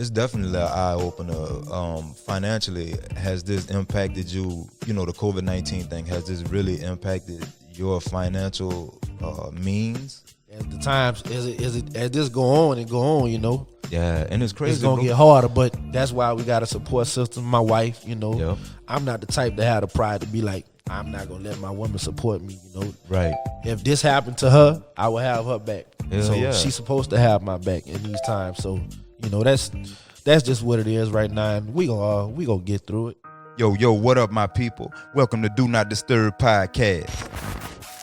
It's definitely an eye opener. Financially, has this impacted you? You know, the COVID-19 thing, has this really impacted your financial means? At the times, as this go on, you know. Yeah, and it's crazy. It's gonna get harder, but that's why we got a support system. My wife, you know, Yep. I'm not the type to have the pride to be like, I'm not gonna let my woman support me, you know. Right. If this happened to her, I will have her back. Hell so yeah. she's supposed to have my back in these times. So, you know, that's just what it is right now. And we gonna get through it. Yo, what up, my people? Welcome to Do Not Disturb Podcast.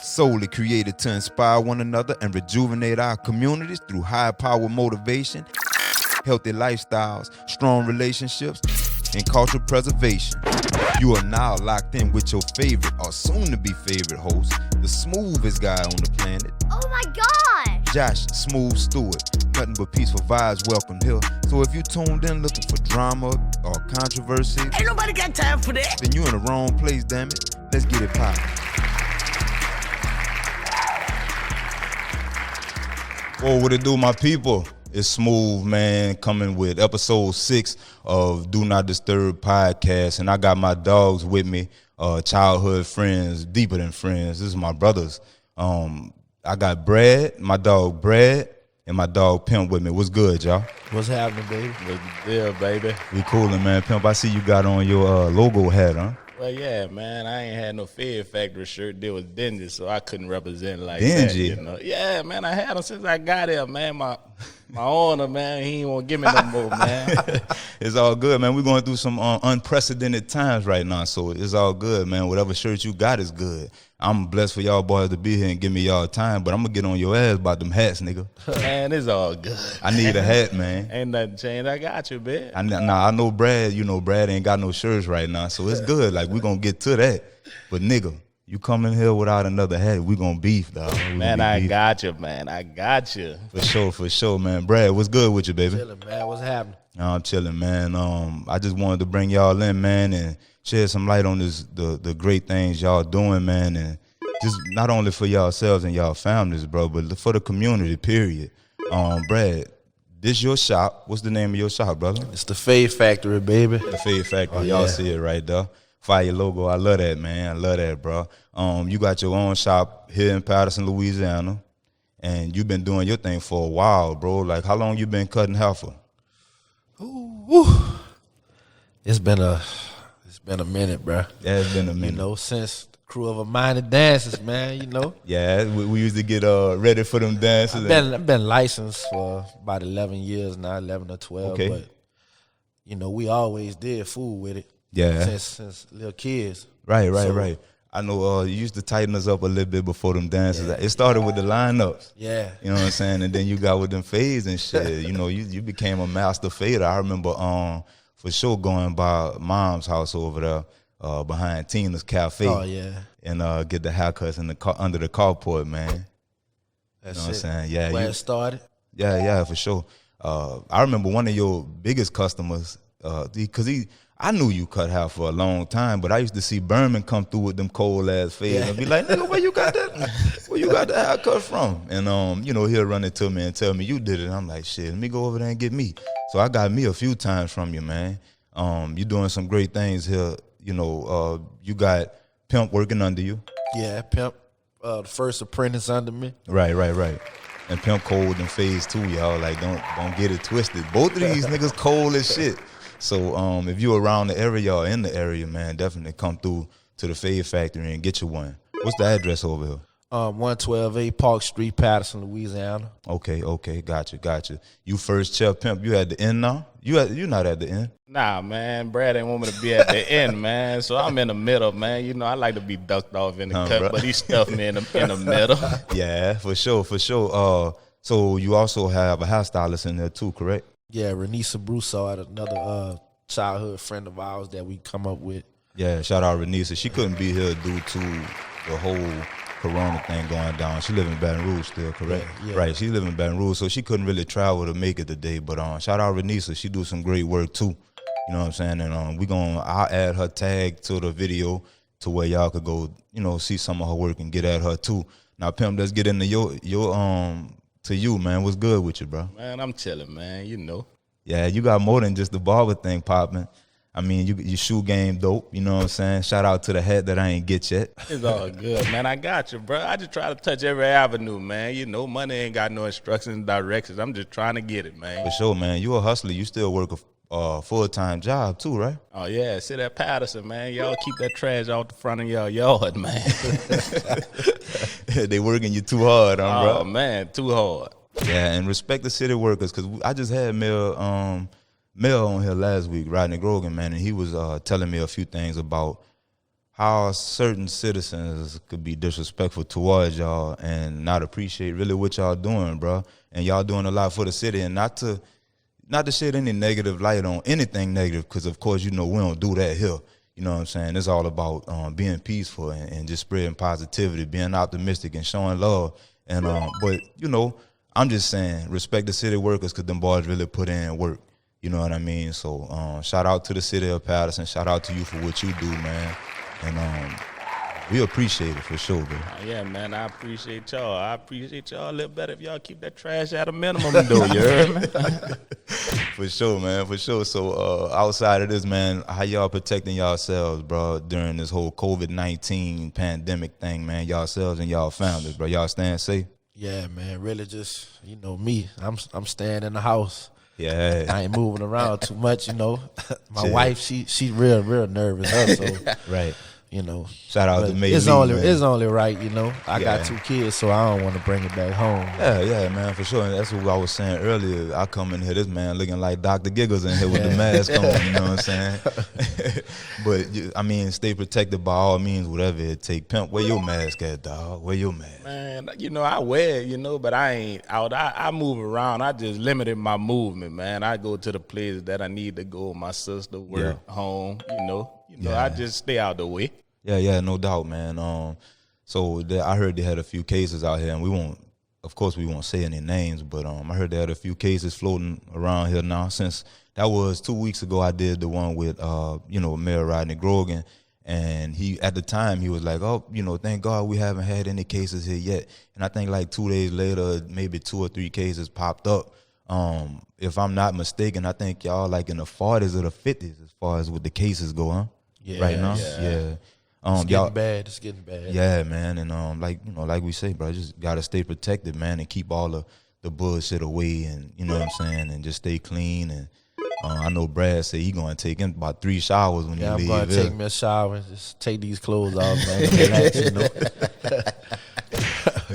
Solely created to inspire one another and rejuvenate our communities through high power motivation, healthy lifestyles, strong relationships, and cultural preservation. You are now locked in with your favorite or soon to be favorite host, the smoothest guy on the planet. Oh my God! Josh Smooth Stewart. Nothing but peaceful vibes welcome here. So if you tuned in looking for drama or controversy, Ain't nobody got time for that. then you in the wrong place, damn it. Let's get it poppin'. Well, what it do, my people? It's Smooth, man, coming with episode 6 of Do Not Disturb Podcast. And I got my dogs with me, childhood friends, deeper than friends. This is my brothers. I got Brad, my dog Brad, and my dog Pimp with me. What's good, y'all? What's happening, baby? What's the deal, baby? We coolin', man. Pimp, I see you got on your logo hat, huh? Well, yeah, man. I ain't had no Fed Factory shirt. There was dingy, so I couldn't represent like Dingy? that. You know? Yeah, man. I had them since I got here, man. My owner, man, he ain't want to give me no more, man. It's all good, man. We're going through some unprecedented times right now, so it's all good, man. Whatever shirt you got is good. I'm blessed for y'all boys to be here and give me y'all time, but I'm going to get on your ass about them hats, nigga. Man, it's all good. I need a hat, man. Ain't nothing changed. I got you, man. I know Brad, Brad ain't got no shirts right now, so it's good. Like, we're going to get to that. But, nigga, you come in here without another hat, we going to beef, dog. Man, I got you, man. I got you. For sure, man. Brad, what's good with you, baby? Chilling, man. What's happening? I'm chilling, man. I just wanted to bring y'all in, man, and shed some light on the great things y'all doing, man, and just not only for yourselves and y'all families, bro, but for the community, period. Brad, this your shop. What's the name of your shop, brother? It's the Fade Factory, baby. The Fade Factory. Oh, Y'all yeah. see it right there. Fire logo. I love that, man. I love that, bro. You got your own shop here in Patterson, Louisiana, and you've been doing your thing for a while, bro. Like, how long you been cutting hair for? Ooh. It's been a minute, bro. Yeah, it's been a minute. You know, since the crew of a minded dances, man. You know, Yeah, we used to get ready for them dances. I've been licensed for about 11 years now, 11 or 12. Okay. But you know, we always did fool with it. Yeah. Since little kids. Right. So- I know you used to tighten us up a little bit before them dances. It started with the lineups. Yeah. You know what I'm saying? And then you got with them fades and shit. You know, you became a master fader. I remember for sure going by Mom's house over there behind Tina's Cafe. Oh yeah. And get the haircuts in the under the carport, man. That's You know what it. I'm saying? Yeah. Where it started. Yeah, for sure. I remember one of your biggest customers, because I knew you cut hair for a long time, but I used to see Berman come through with them cold ass fades and be like, nigga, where you got that? Where you got the haircut from? And he'll run into me and tell me you did it. And I'm like, shit, let me go over there and get me. So I got me a few times from you, man. You doing some great things here. You know, you got Pimp working under you. Yeah, Pimp, the first apprentice under me. Right. And Pimp cold with them fades too, y'all. Like, don't get it twisted. Both of these niggas cold as shit. So if you around the area or in the area, man, definitely come through to the Fade Factory and get you one. What's the address over here? 112A Park Street, Patterson, Louisiana. Okay, got you. You first Chef Pimp, you at the end now? You not at the end? Nah, man. Brad ain't want me to be at the end, man. So I'm in the middle, man. You know, I like to be ducked off in the cut, bro. but he stuffed me in the middle. Yeah, for sure. So you also have a hairstylist in there too, correct? Yeah, Renisa Broussard, another childhood friend of ours that we come up with. Yeah, shout out Renisa. She couldn't be here due to the whole Corona thing going down. She live in Baton Rouge still, correct? Yeah. Right, she live in Baton Rouge, so she couldn't really travel to make it today. But shout out Renisa. She do some great work too. You know what I'm saying? And I'll add her tag to the video to where y'all could go, see some of her work and get at her too. Now, Pimp, let's get into your to you, man. What's good with you, bro? Man, I'm chilling, man. You know. Yeah, you got more than just the barber thing popping. I mean, your shoe game dope. You know what I'm saying? Shout out to the hat that I ain't get yet. It's all good, man. I got you, bro. I just try to touch every avenue, man. You know, money ain't got no instructions and directions. I'm just trying to get it, man. For sure, man. You a hustler. You still work a full-time job too, right? Oh, yeah. Sit at Patterson, man. Y'all keep that trash out the front of y'all yard, man. They working you too hard, bro. Oh, man. Too hard. Yeah, and respect the city workers, because I just had Mel on here last week, Rodney Grogan, man, and he was telling me a few things about how certain citizens could be disrespectful towards y'all and not appreciate really what y'all doing, bro. And y'all doing a lot for the city, and not to shed any negative light on anything negative, because of course, you know, we don't do that here. You know what I'm saying? It's all about being peaceful and just spreading positivity, being optimistic and showing love. And but you know, I'm just saying, respect the city workers, because them boys really put in work. You know what I mean? So shout out to the city of Patterson. Shout out to you for what you do, man. And we appreciate it for sure, bro. Yeah, man, I appreciate y'all. I appreciate y'all a little better if y'all keep that trash at a minimum, though, you heard me? For sure, man, for sure. So outside of this, man, how y'all protecting yourselves, bro, during this whole COVID-19 pandemic thing, man? Yourselves and y'all families, bro. Y'all staying safe? Yeah, man, really just, you know, me. I'm staying in the house. Yeah. I ain't moving around too much, you know. My Shit. wife, she real nervous, her, so Right. you know. Shout out but to May it's Lee, only man. it's only right, you know. I got Yeah. 2 kids, so I don't want to bring it back home. Yeah, man, for sure. And that's what I was saying earlier. I come in here, this man looking like Dr. Giggles in here with the mask on, you know what I'm saying? But, I mean, stay protected by all means, whatever it take. Pimp, where your mask at, dog? Where your mask? Man, you know, I wear it, you know, but I ain't out. I move around. I just limited my movement, man. I go to the places that I need to go. My sister, work, home, you know. Yeah. I just stay out the way. Yeah, no doubt, man. So I heard they had a few cases out here, and we won't say any names, but I heard they had a few cases floating around here now. Since that was 2 weeks ago, I did the one with Mayor Rodney Grogan, and at the time he was like, oh, you know, thank God we haven't had any cases here yet. And I think like 2 days later, maybe 2 or 3 cases popped up. If I'm not mistaken, I think y'all like in the 40s or the 50s as far as with the cases go, huh? Yeah, right now, yeah. It's getting bad. It's getting bad. Yeah, man, and like we say, bro, just gotta stay protected, man, and keep all the bullshit away, and you know what I'm saying, and just stay clean. And I know Brad said he gonna take him about 3 showers when he leave. I'm gonna take me a shower and just take these clothes off, man. And relax, you know.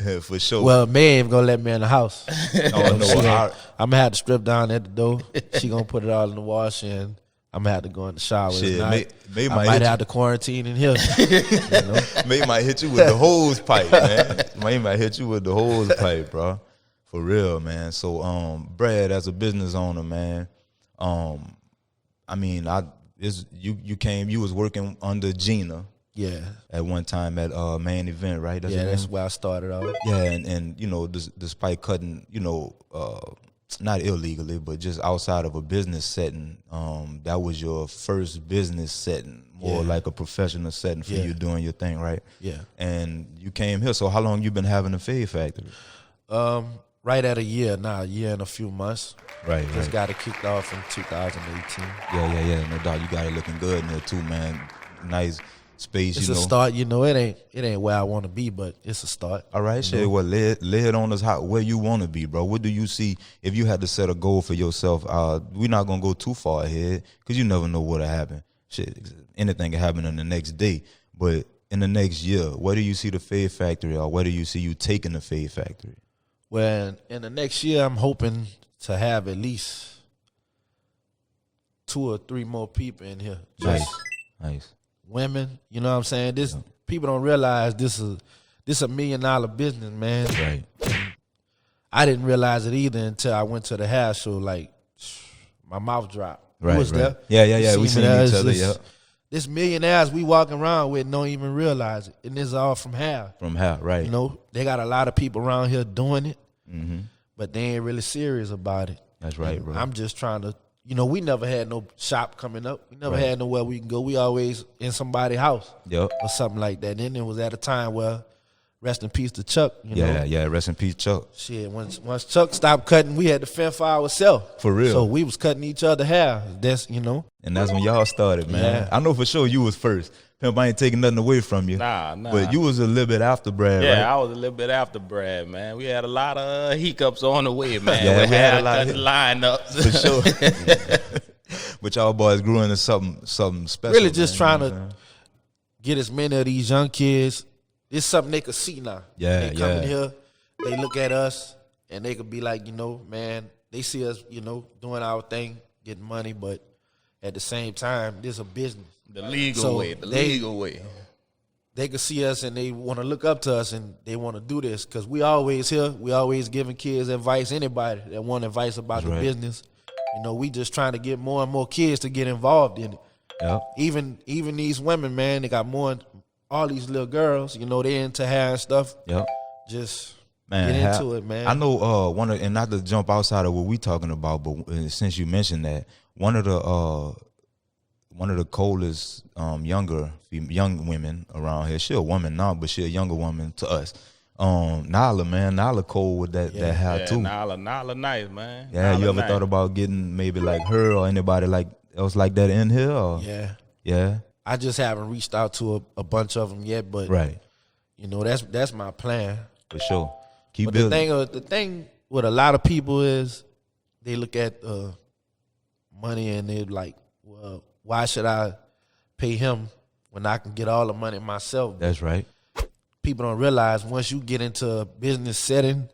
Yeah, for sure. Well, May ain't gonna let me in the house. Oh, no, I'm gonna have to strip down at the door. She gonna put it all in the wash, and I'm gonna have to go in the shower. Shit, I might have to quarantine in here. You know? May might hit you with the hose pipe, man. May might hit you with the hose pipe, bro. For real, man. So, Brad, as a business owner, man, I mean, you was working under Gina. Yeah. At one time at Main Event, right? That's where I started off. Yeah, and you know, despite cutting, you know, not illegally, but just outside of a business setting, that was your first business setting, more like a professional setting for you doing your thing, right? Yeah. And you came here. So how long you been having the Fade Factory? Right at a year now, a year and a few months. Right. Just got it kicked off in 2018. Yeah, no doubt. You got it looking good in there too, man. Nice space, it's a start, you know. It ain't where I want to be, but it's a start. All right, shit. Well, lay it on us where you want to be, bro. What do you see if you had to set a goal for yourself? We're not gonna go too far ahead because you never know what'll happen. Shit, anything can happen in the next day. But in the next year, where do you see the Fade Factory, or where do you see you taking the Fade Factory? Well, in the next year, I'm hoping to have at least 2 or 3 more people in here. Nice. Women, you know what I'm saying? People don't realize this is $1 million business, man. Right. And I didn't realize it either until I went to the hair show. Like, my mouth dropped. Right. Who was there? Yeah. We seen each other. Yeah. This millionaires we walking around with don't even realize it, and this is all from hair. From hair, right? You know, they got a lot of people around here doing it, Mm-hmm. but they ain't really serious about it. That's right, and bro. I'm just trying to. You know, we never had no shop coming up. We never had nowhere we can go. We always in somebody's house Yep. or something like that. Then it was at a time where Rest in peace to Chuck. You know? Yeah. Rest in peace, Chuck. Shit, once Chuck stopped cutting, we had to fend for ourselves. For real. So we was cutting each other hair. That's, you know. And that's when y'all started, man. Yeah. I know for sure you was first. Pimp, I ain't taking nothing away from you. Nah. But you was a little bit after Brad, Yeah, right? I was a little bit after Brad, man. We had a lot of hiccups on the way, man. Yeah, we we had had a lot of lineups. For sure. But y'all boys grew into something special. Really just man, trying to get as many of these young kids. It's something they could see now. Yeah, They come in yeah. here, they look at us, and they could be like, you know, man, they see us, you know, doing our thing, getting money, but at the same time, this is a business. The legal So way. The they- legal way. They could see us and they want to look up to us and they want to do this because we always here. We always giving kids advice. Anybody that want advice about That's the right. business, you know, we just trying to get more and more kids to get involved in it. Yep. Even these women, man, they got more. All these little girls, you know, they into hair and stuff. Yep. Just Man, get into it, man. I know and not to jump outside of what we talking about, but since you mentioned that, one of the coldest young women around here. She a woman now, but she a younger woman to us. Nala cold with that hair Yeah, too. Nala nice, man. Yeah, Nala you ever nice. thought about getting maybe like her or anybody like else like that in here? Or? Yeah, Yeah. I just haven't reached out to a bunch of them yet, but Right. you know, that's my plan. For sure. Keep But building. the thing with a lot of people is they look at money and they're like, well, why should I pay him when I can get all the money myself? That's right. People don't realize once you get into a business setting,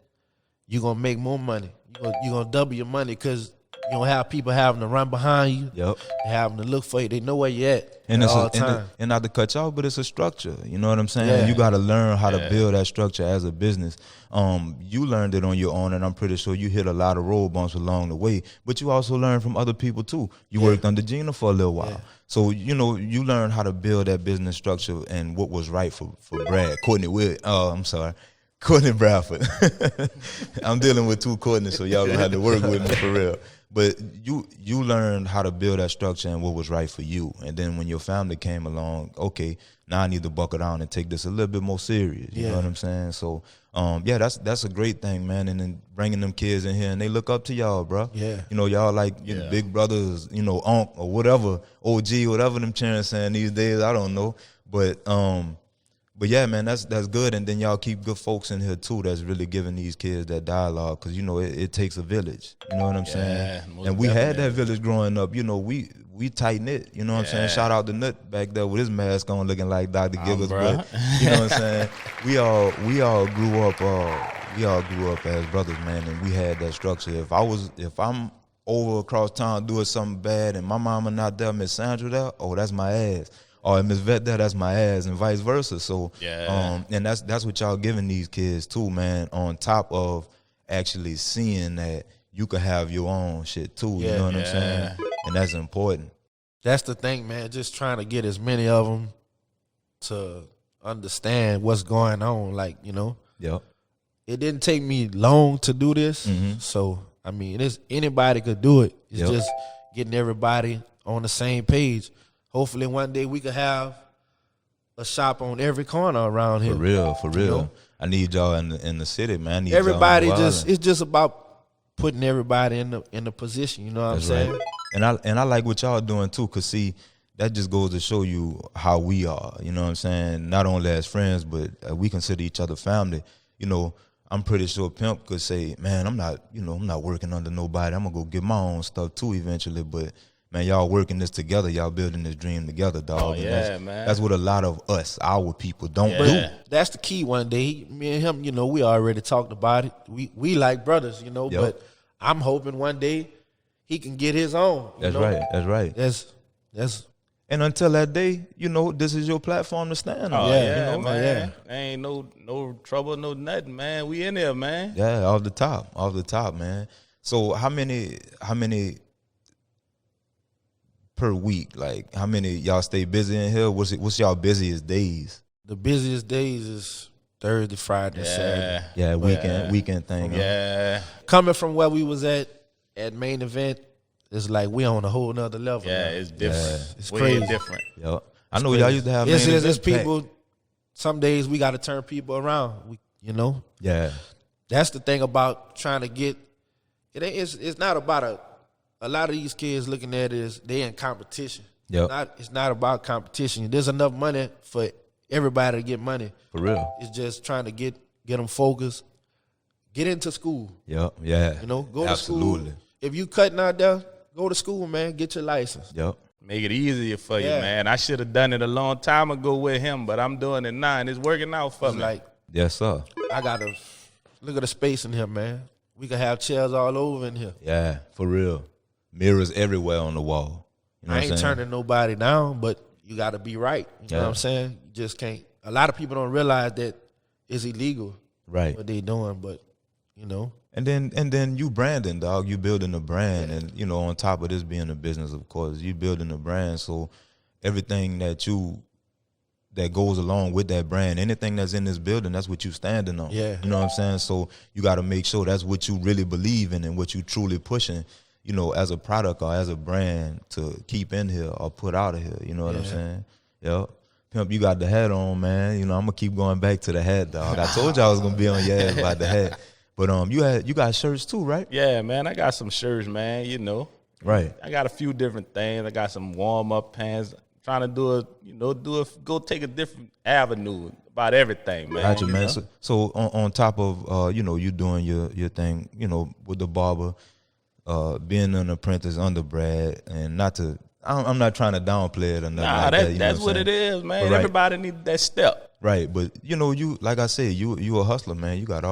you're going to make more money. You're going to double your money because you don't have people having to run behind you. Yep. They having to look for you. They know where you at And it's all time. and not to cut you off, but it's a structure. You know what I'm saying? Yeah. You got to learn how to build that structure as a business. You learned it on your own, and I'm pretty sure you hit a lot of road bumps along the way. But you also learned from other people too. You worked under Gina for a little while, so you know you learned how to build that business structure and what was right for Brad, Courtney Bradford. I'm dealing with two Courtney, so y'all gonna have to work with me for real. But you learned how to build that structure and what was right for you. And then when your family came along, okay, now I need to buckle down and take this a little bit more serious. You know what I'm saying? So, that's a great thing, man. And then bringing them kids in here and they look up to y'all, bro. Yeah. You know, y'all like big brothers, you know, unc or whatever, OG, whatever them cheering saying these days. I don't know, but yeah, man, that's good. And then y'all keep good folks in here too that's really giving these kids that dialogue because, you know, it takes a village. You know what I'm saying? most And we had definitely. that village growing up. You know, we tight knit. You know what I'm saying? Shout out to Nut back there with his mask on looking like Dr. Giggles. bruh. But you know what I'm saying? We all grew up as brothers, man, and we had that structure. If I'm over across town doing something bad and my mama not there, Miss Sandra there, oh, that's my ass. Or Miss Vet there, that's my ass, and vice versa. So, and that's what y'all giving these kids too, man. On top of actually seeing that you could have your own shit too. You know what I'm saying? And that's important. That's the thing, man. Just trying to get as many of them to understand what's going on. Like, you know, Yep. it didn't take me long to do this. Mm-hmm. So, I mean, anybody could do it. It's Yep. just getting everybody on the same page. Hopefully one day we could have a shop on every corner around here. For real. know? I need y'all in the city, man. I need y'all in Everybody New just, Orleans. it's just about putting everybody in the position, you know what I'm saying? Right. And I like what y'all doing too, cause see, that just goes to show you how we are. You know what I'm saying? Not only as friends, but we consider each other family. You know, I'm pretty sure Pimp could say, man, I'm not working under nobody. I'm gonna go get my own stuff too eventually. But man, y'all working this together. Y'all building this dream together, dog. Oh, And yeah, that's, man. That's what a lot of our people don't Yeah. do. That's the key one day. Me and him, you know, we already talked about it. We like brothers, you know, Yep. but I'm hoping one day he can get his own. you That's know? right. That's right. That's And until that day, you know, this is your platform to stand on. Oh, Yeah, yeah, you know, man. yeah. Ain't no trouble, no nothing, man. We in there, man. Yeah, off the top, man. So how many per week? Like how many y'all stay busy in here? What's y'all busiest days? the busiest days is Thursday, Friday, and Saturday. Yeah, weekend thing. huh? Yeah. Coming from where we was at main event, it's like we on a whole nother level. Yeah, now. it's different. It's Way crazy. different. Yep. I know y'all used to have It's main it's event packed. people some days we got to turn people around. Yeah. That's the thing about trying to get. It's not about a lot of these kids looking at it as they in competition. Yep. It's not about competition. There's enough money for everybody to get money. For real. It's just trying to get them focused. Get into school. Yep. Yeah. Go Absolutely. to school. If you cutting out there, go to school, man. Get your license. Yep. Make it easier for you, Yeah. man. I should have done it a long time ago with him, but I'm doing it now, and it's working out for It's me. like, Yes, sir. I got to look at the space in here, man. We can have chairs all over in here. Yeah, for real. Mirrors everywhere on the wall. You know I what I'm ain't saying? turning nobody down, but you got to be right. You know what I'm saying? You just can't. A lot of people don't realize that it's illegal Right. what they doing, but, And then you branding, dog. You building a brand, and on top of this being a business, of course, you building a brand. So everything that goes along with that brand, anything that's in this building, that's what you standing on. Yeah. You know what I'm saying? So you got to make sure that's what you really believe in and what you truly pushing, as a product or as a brand to keep in here or put out of here. You know what I'm saying? Yep. Pimp, you got the hat on, man. I'm gonna keep going back to the hat, dog. I told you I was gonna be on your ass about the hat. But you got shirts too, right? Yeah, man, I got some shirts, man, Right. I got a few different things. I got some warm-up pants. Trying to go take a different avenue about everything, man. Gotcha, man. So on top of you doing your thing, with the barber, being an apprentice, undergrad, and I'm not trying to downplay it or nothing like that. That's what it is, man. Right. Everybody needs that step. Right, but you like I said, you a hustler, man. You got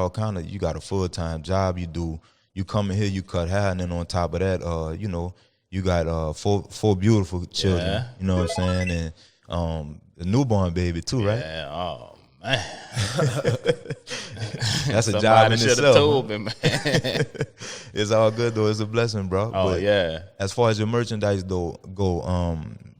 you got a full-time job. You come in here, you cut hair, and then on top of that, you got four beautiful children. Yeah. You know what I'm saying, and a newborn baby too, right? Yeah, oh man, That's a job in should have itself. told me, man. It's all good though. It's a blessing, bro. Oh But yeah. as far as your merchandise go,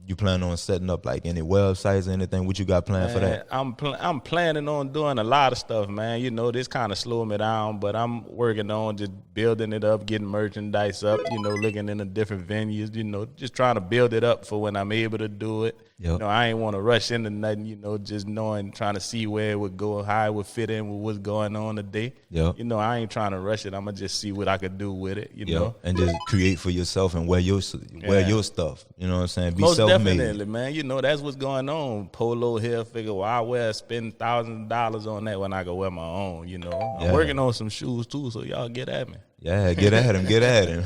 you plan on setting up like any websites or anything? What you got planned for that? I'm planning on doing a lot of stuff, man. This kind of slowed me down, but I'm working on just building it up, getting merchandise up, looking into different venues, just trying to build it up for when I'm able to do it. Yep. I ain't want to rush into nothing, just trying to see where it would go, how it would fit in with what's going on today. Yep. I ain't trying to rush it. I'm going to just see what I could do with it, Yeah, and just create for yourself and wear your stuff. You know what I'm saying? Be Most self-made. definitely, man. That's what's going on. Polo here, figure, why wear spend $1,000 on that when I can wear my own, I'm working on some shoes too, so y'all get at me. Yeah, get at him, get at him.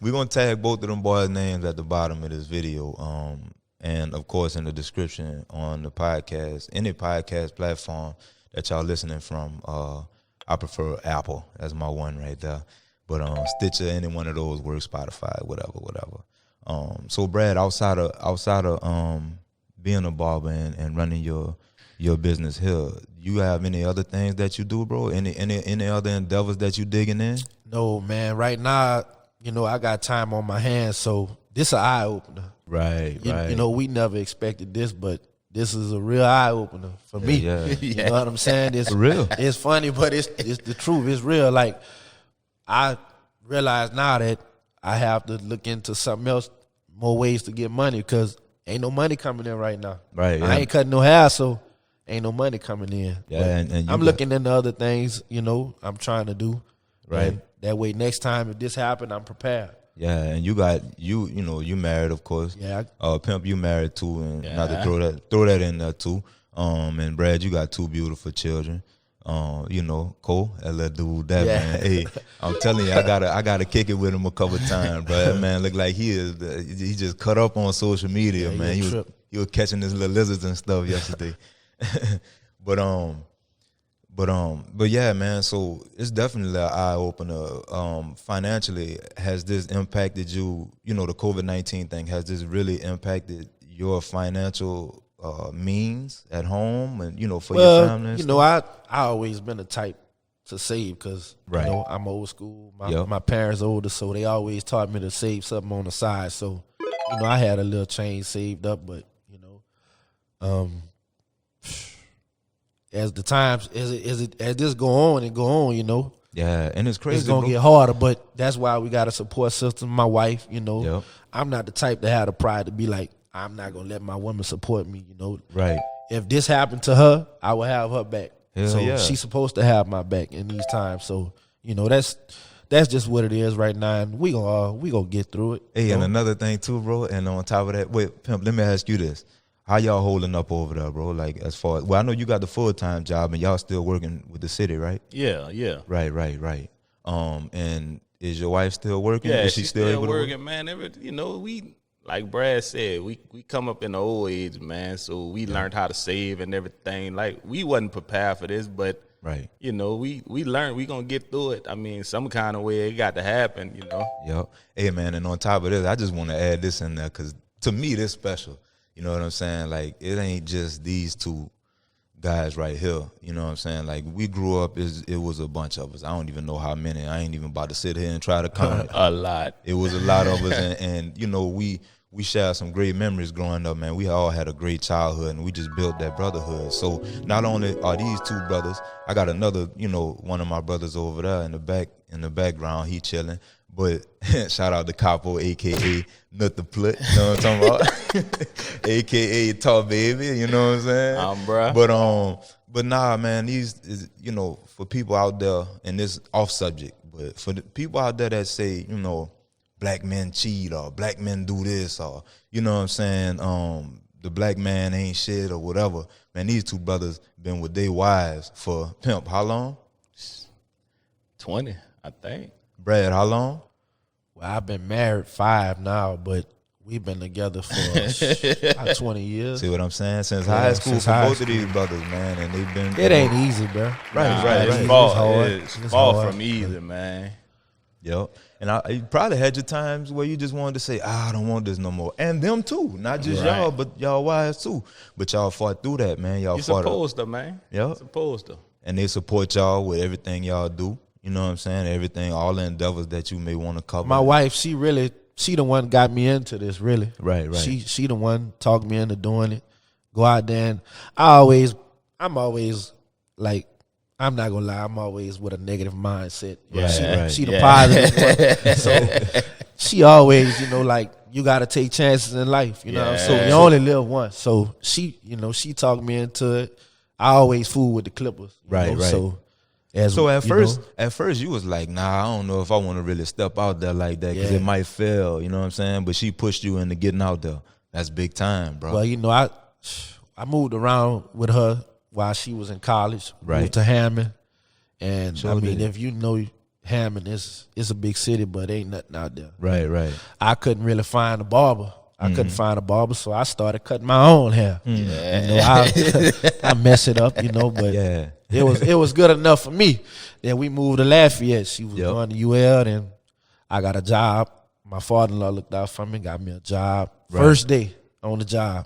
We're going to tag both of them boys' names at the bottom of this video. And, of course, in the description on the podcast, any podcast platform that y'all listening from. I prefer Apple. That's my one right there. But Stitcher, any one of those works, Spotify, whatever. So, Brad, outside of being a barber and running your business here, you have any other things that you do, bro? Any other endeavors that you digging in? No, man. Right now, I got time on my hands, so this an eye opener. Right. We never expected this, but this is a real eye opener for me. Yeah. You know what I'm saying? It's For real. It's funny, but it's the truth. It's real. Like, I realize now that I have to look into something else, more ways to get money, because ain't no money coming in right now. Right. I ain't cutting no hair, so ain't no money coming in. Yeah, But and I'm looking into other things, I'm trying to do. Right. And that way, next time if this happen, I'm prepared. Yeah, and you got you married, of course. Yeah. Pimp, you married too, and not to throw that in there too. And Brad, you got 2 beautiful children. Cole, that little dude, man. Hey, I'm telling you, I gotta kick it with him a couple times, bro. That man look like he just cut up on social media, man. He was catching his little lizards and stuff yesterday. But yeah, man. So it's definitely an eye opener. Financially, has this impacted you? The COVID-19 thing, has this really impacted your financial means at home and for your family? And I always been the type to save because Right. I'm old school. Yep. My parents older, so they always taught me to save something on the side. So I had a little change saved up, but as the times as this go on, Yeah, and it's crazy. it's gonna bro. get harder. But that's why we got a support system. My wife, Yep. I'm not the type to have the pride to be like, I'm not gonna let my woman support me. Right. if this happened to her, I would have her back. Hell so yeah. she's supposed to have my back in these times. So, you know, that's just what it is right now, and we gonna get through it. Hey, and another thing too, bro, and on top of that, wait, Pimp, let me ask you this. How y'all holding up over there, bro? Like, as far as, well, I know you got the full-time job and y'all still working with the city, right? Yeah. Right. And is your wife still working? Yeah, is she she's still able to work? working, man. You know, we, like Brad said, we come up in the old age, man, so we learned how to save and everything. Like, we wasn't prepared for this, but, Right. you know, we learned we going to get through it. I mean, some kind of way it got to happen, you know. Yep. Hey, man, and on top of this, I just want to add this in there because to me, this special. You know what I'm saying? Like, it ain't just these two guys right here. You know what I'm saying? Like, we grew up, it was a bunch of us. I don't even know how many. I ain't even about to sit here and try to count it. A lot. It was a lot of us, and you know, we shared some great memories growing up, man. We all had a great childhood, and we just built that brotherhood. So not only are these two brothers, I got another, you know, one of my brothers over there in the background, he chilling. But shout out to Capo, a.k.a. Nut the Plut, you know what I'm talking about? a.k.a. Tall Baby, you know what I'm saying? Bruh. But nah, man, these, you know, for people out there, and this off subject, but for the people out there that say, you know, black men cheat or black men do this or, you know what I'm saying, the black man ain't shit or whatever, man, these two brothers been with their wives for, Pimp, how long? 20, I think. Brad, how long? Well, I've been married 5 now, but we've been together for about 20 years. See what I'm saying? Since high school, since for high both of these brothers, man, and they've been. It ain't easy, bro. Right. It's It's far hard. from either, man. Yep. And you probably had your times where you just wanted to say, I don't want this no more. And them too. Not just Right. y'all, but y'all wives too. But y'all fought through that, man. Y'all You fought supposed to, man. Yep. Supposed to. And they support y'all with everything y'all do. You know what I'm saying? Everything, all the endeavors that you may want to cover. My wife, she the one got me into this, really. Right. She the one talked me into doing it. Go out there, and I'm always like, I'm not gonna lie, I'm always with a negative mindset. Right. She the positive one. So she always, you know, like, you gotta take chances in life, you know. So you only live once. So she, you know, she talked me into it. I always fool with the Clippers. you Right. know, So at first, know, you was like, nah, I don't know if I want to really step out there like that because it might fail. You know what I'm saying? But she pushed you into getting out there. That's big time, bro. well, you know, I moved around with her while she was in college. Right. Moved to Hammond, and Sure I mean, did. if you know Hammond, it's a big city, but ain't nothing out there. Right. I couldn't really find a barber. I couldn't find a barber, so I started cutting my own hair. You know, I mess it up, you know, but Yeah. it was good enough for me. Then we moved to Lafayette. She was Yep. going to UL, and I got a job. My father-in-law looked out for me, got me a job. Right. First day on the job,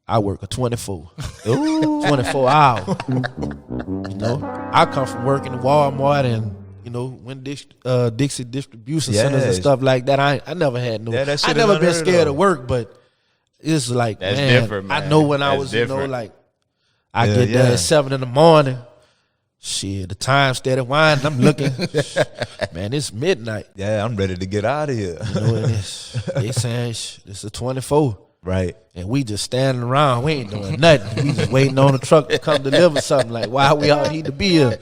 I work a 24. 24 hours. You know, I come from working at Walmart and, you know, when Dixie distribution centers and Yes. stuff like that. I never had no. Yeah, that shit I is never been unheard scared of. of work, but it's like, That's man, different, I man. know when I That's was, you know, different. like, I Yeah, get there yeah. at 7 in the morning. Shit, the time steady winding. I'm looking, man, it's midnight. Yeah, I'm ready to get out of here. You know, and they saying it's a 24. Right. And we just standing around. We ain't doing nothing. We just waiting on the truck to come deliver something. Like, why we all need to be here?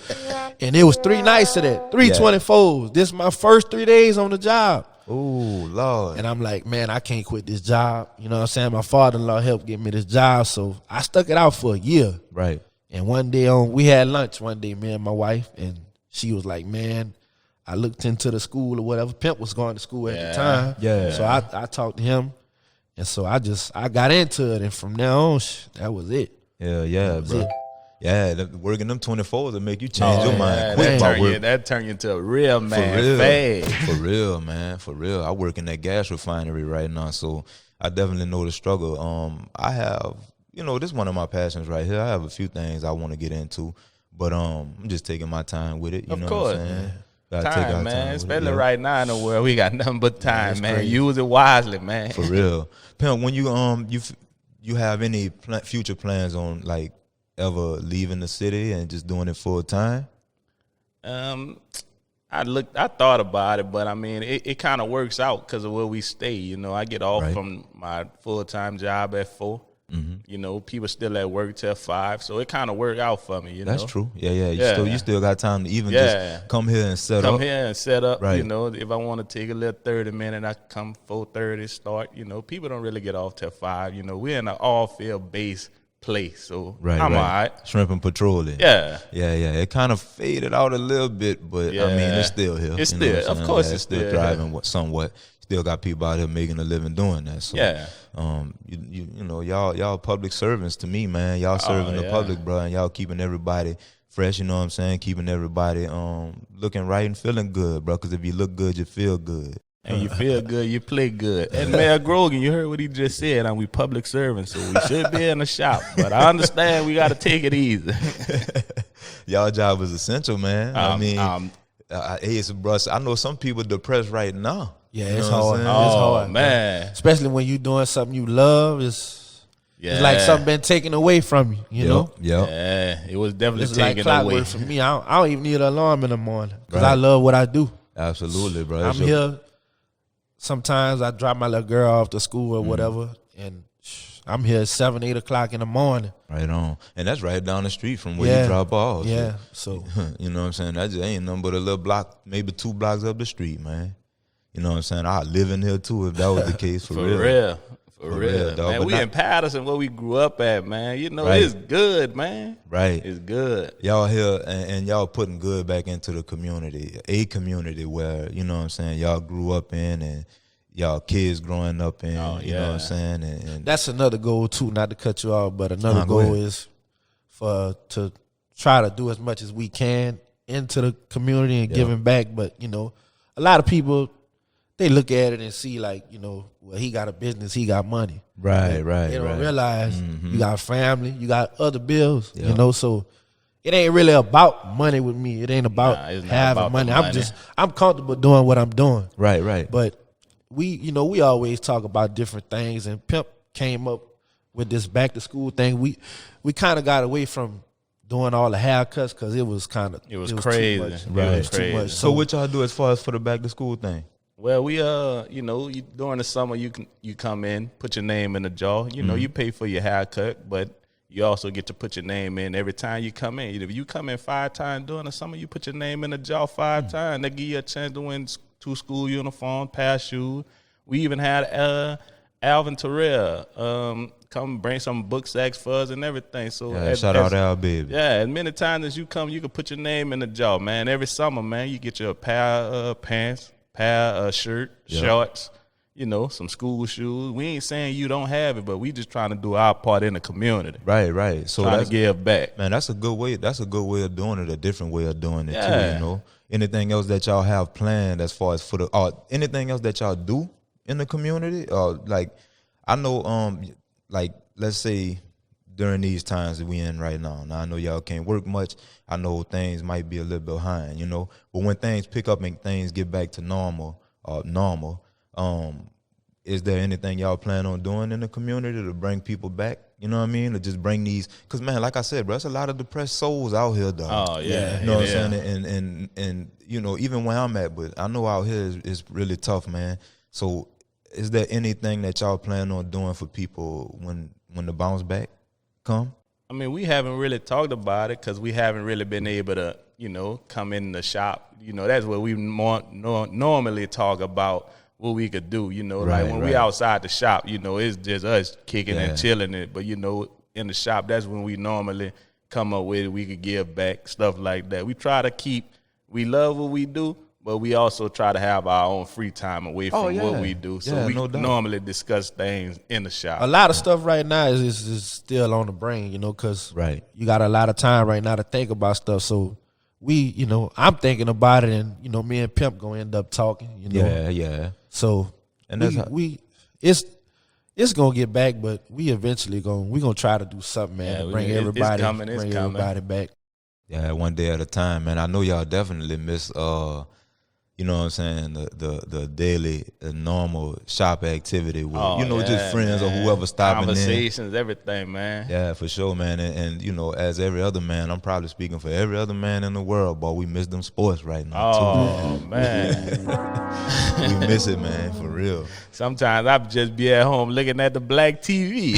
And it was 3 nights of that. 3 24s. This is my first 3 days on the job. Ooh, Lord. And I'm like, man, I can't quit this job. You know what I'm saying? My father-in-law helped get me this job. So I stuck it out for a year. Right. And one day we had lunch one day, me and my wife, and she was like, man, I looked into the school or whatever. Pimp was going to school at the time. Yeah. So I talked to him. And so I got into it, and from now on, that was it. Yeah, was bro. it. Yeah, working them 24s will make you change your mind quick That about turn, work. you, that turn you into a real man. For real. Fast. For real, man. For real. I work in that gas refinery right now, so I definitely know the struggle. I have, you know, this is one of my passions right here. I have a few things I want to get into, but I'm just taking my time with it. You Of know course. what I'm saying? Gotta take Time, our man. time with it, Especially yeah. right now in the world, we got nothing but time, that's man. crazy. Use it wisely, man. For real. Pimp, when you have any future plans on like ever leaving the city and just doing it full time? I thought about it, but I mean, it kind of works out because of where we stay. You know, I get off Right. from my full-time job at 4. You know, people still at work till 5, so it kind of worked out for me. That's know? true. Yeah. You still got time to even just come here and set up. Come here and set up. Right. You know, if I want to take a little 30-minute, I come 4:30 start. You know, people don't really get off till 5. You know, we're in an all field based place, so I'm all right. Shrimp and patrolling. Yeah. It kind of faded out a little bit, but I mean, it's still here. It's still, of course, it's still driving somewhat. Still got people out here making a living doing that. So, you know, y'all public servants to me, man. Y'all serving the public, bro, and y'all keeping everybody fresh. You know what I'm saying? Keeping everybody looking right and feeling good, bro. Because if you look good, you feel good. And you feel good, you play good. And Mayor Grogan, you heard what he just said. We public servants, so we should be in the shop. But I understand we got to take it easy. Y'all job is essential, man. I mean, it's bro. I know some people depressed right now. Yeah, You it's know what hard. I'm saying? It's Oh, hard, man. Especially when you doing something you love. It's like something been taken away from you. You know. Yep. Yeah, it was definitely It's like taken away. clockwork for me. I don't even need an alarm in the morning because I love what I do. Absolutely, bro. I'm here. Sometimes I drop my little girl off to school or whatever, and I'm here at 7, 8 o'clock in the morning. Right on. And that's right down the street from where you drop off. Yeah. So you know what I'm saying? That just ain't nothing but a little block, maybe 2 blocks up the street, man. You know what I'm saying? I'd live in here too if that was the case for real. For real, dog. man. But We not- in Patterson, where we grew up at, man. You know, Right. it's good, man. Right. It's good. Y'all here and y'all putting good back into the community, a community where, you know what I'm saying, y'all grew up in and y'all kids growing up in, you know what I'm saying? And that's another goal too. Not to cut you off, but another Go goal ahead. is to try to do as much as we can into the community and giving back. But you know, a lot of people, they look at it and see like, you know, well, he got a business, he got money. right. They don't realize you got family, you got other bills, you know, so it ain't really about money with me. It ain't about it's not having about the money. money. I'm comfortable doing what I'm doing. Right. But we always talk about different things, and Pimp came up with this back to school thing. We kind of got away from doing all the haircuts because it was crazy. It was Too crazy. much. Right. It was too much. So what y'all do as far as for the back to school thing? Well, we you know, during the summer you come in, put your name in the jar. You know, you pay for your haircut, but you also get to put your name in every time you come in. If you come in 5 times during the summer, you put your name in the jar 5 times. They give you a chance to win 2 school uniforms, pair of shoes. We even had Alvin Terrell come bring some book sacks for us and everything. So Shout out Al Baby. yeah, as many times as you come, you can put your name in the jar, man. Every summer, man, you get your pair of pants, pair of shirt, shorts, you know, some school shoes. We ain't saying you don't have it, but we just trying to do our part in the community. Right. So Trying that's to give back. man, that's a good way. That's a good way of doing it. A different way of doing it too. Yeah. You know, anything else that y'all have planned as far as for the anything else that y'all do in the community? Like I know, like let's say during these times that we in right now. Now I know y'all can't work much. I know things might be a little behind. You know, but when things pick up and things get back to normal, is there anything y'all plan on doing in the community to bring people back? You know what I mean? To just bring these, because man, like I said, bro, there's a lot of depressed souls out here, dog. Oh, yeah. You know what I'm saying? And you know, even where I'm at, but I know out here is really tough, man. So is there anything that y'all plan on doing for people when the bounce back come? I mean, we haven't really talked about it because we haven't really been able to, you know, come in the shop. You know, that's what we normally talk about what we could do. You know, like when we outside the shop, you know, it's just us kicking and chilling it. But, you know, in the shop, that's when we normally come up with it. We could give back, stuff like that. We try to we love what we do, but we also try to have our own free time away from what we do. So we no doubt. normally discuss things in the shop. a lot of stuff right now is still on the brain, you know, because you got a lot of time right now to think about stuff. So you know, I'm thinking about it, and you know, me and Pimp gonna end up talking. You know, Yeah. So And that's it's gonna get back, but we gonna try to do something, man, to bring everybody everybody back. Yeah, one day at a time, man. I know y'all definitely miss you know what I'm saying, the daily, normal shop activity with, just friends or whoever stopping in. Conversations, everything, man. Yeah, for sure, man. And as every other man, I'm probably speaking for every other man in the world, but we miss them sports right now, too. Oh, man. We miss it, man, for real. Sometimes I just be at home looking at the black TV.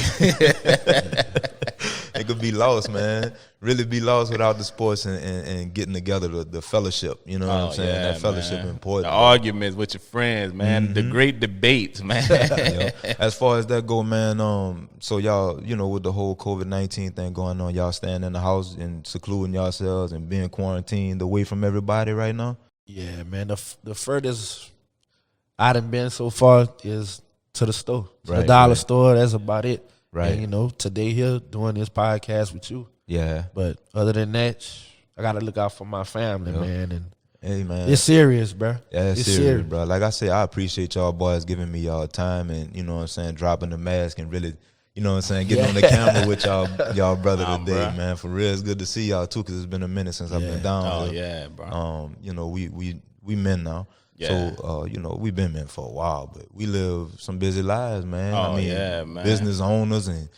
It could be lost, man. Really be lost without the sports and getting together, the fellowship. You know what I'm saying? That fellowship is important. The arguments with your friends, man. The great debates, man. As far as that go, man, so y'all, with the whole COVID-19 thing going on, y'all staying in the house and secluding yourselves and being quarantined away from everybody right now? Yeah, man. The furthest I done been so far is to the store. To the dollar store, that's about it. Right. And, today here doing this podcast with you. Yeah. But other than that, I got to look out for my family, man. And hey, man. it's serious, bro. Yeah, it's serious, bro. Like I said, I appreciate y'all boys giving me y'all time and, dropping the mask and really, getting on the camera with y'all brother today, man. For real, it's good to see y'all, too, because it's been a minute since I've been down Oh, here. yeah, bro. We men now. Yeah. So, we've been men for a while, but we live some busy lives, man. Oh, yeah, man. Business owners and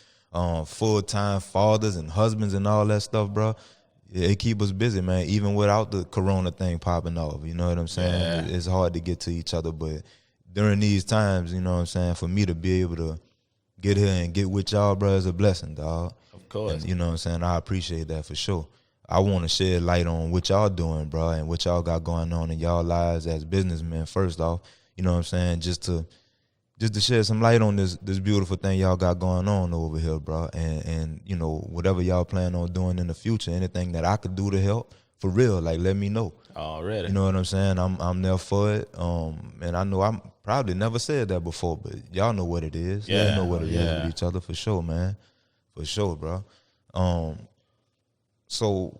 full-time fathers and husbands and all that stuff, bro. It keep us busy, man, even without the corona thing popping off. You know what I'm saying? Yeah. It's hard to get to each other, but during these times, you know what I'm saying, for me to be able to get here and get with y'all, bro, is a blessing, dog. Of course. And, you know what I'm saying? I appreciate that for sure. I want to shed light on what y'all doing, bro, and what y'all got going on in y'all lives as businessmen, first off. You know what I'm saying? Just to shed some light on this beautiful thing y'all got going on over here, bro. And whatever y'all plan on doing in the future, anything that I could do to help, for real, like, let me know. Already. You know what I'm saying? I'm there for it. And I know I'm probably never said that before, but y'all know what it is. Yeah. Y'all know what it is with each other, for sure, man. For sure, bro. So,